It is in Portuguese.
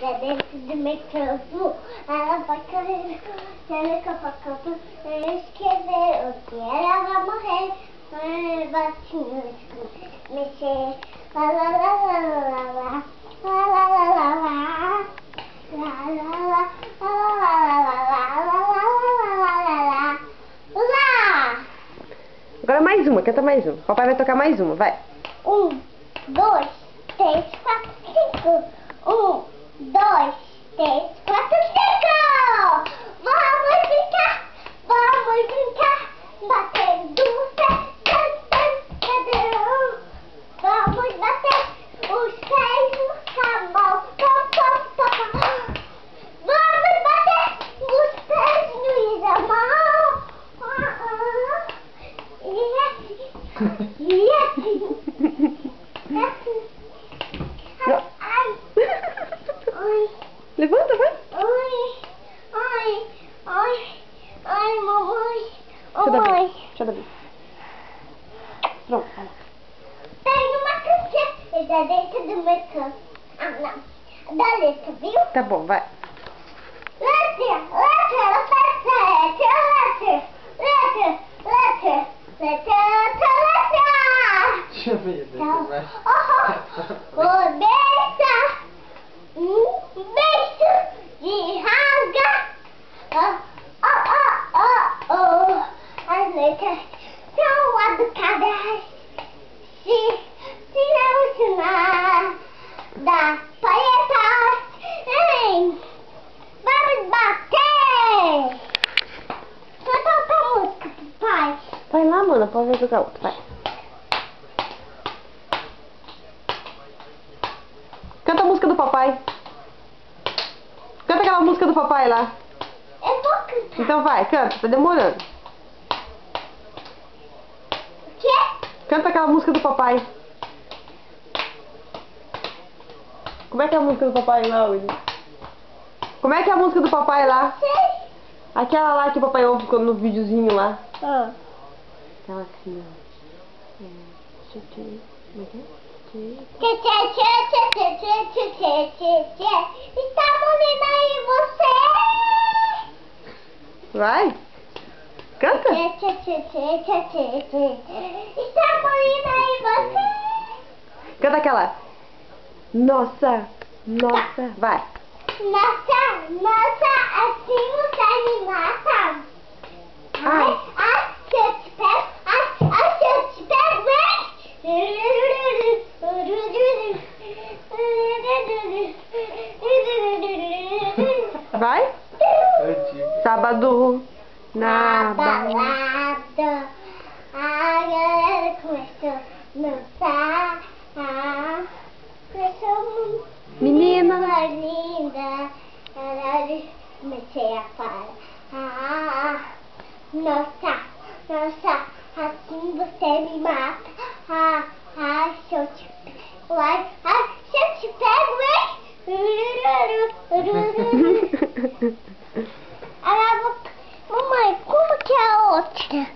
Pra dentro do meu campo, ela vai correr, ela capa campo, escrever o que ela vai morrer, batinho, mexer, lá lá lá lá lá lá, lá lá lá lá lá, lá lá lá, lá. Agora mais uma, canta mais uma. Papai vai tocar mais uma, vai. 1, 2, 3, 4, 5. 1, 2, 3, 4, 5. Vamos brincar, batendo o pé, vamos bater os pés no sabão, vamos bater os pés no isabão. E assim. Ai. Ai. Levanta, vai. Ai, mamãe. Deixa eu dar beijo. Pronto, vai lá. Tem uma canção dentro do meu campo. Ah, não. Da letra, viu? Tá bom, vai. Letra. Deixa eu ver. Vai. O beijo de rasga. As letras são educadas. Se não ensinar da palheta, vamos bater. Canta outra música, papai. Vai lá, mano, pode tocar outra, vai. Canta a música do papai. Canta aquela música do papai lá. Eu vou cantar. Então vai, canta, tá demorando. O quê? Canta aquela música do papai. Como é que é a música do papai lá, William? Como é que é a música do papai lá? Sei. Aquela lá que o papai ouve no videozinho lá. Ah. Aquela assim, ó. Como é que é? Está bonita aí você? Vai. Canta. Está bonita aí você? Canta aquela. Nossa, vai. Nossa, assim você me mata. Ai. Se eu te pego, se eu te pego, Vai. Sábado na balada, a galera começou a dançar, começou Menina. linda, comecei a falar, nossa, assim você me mata, se eu te pego, se eu te pego, mamãe, como que é a outra?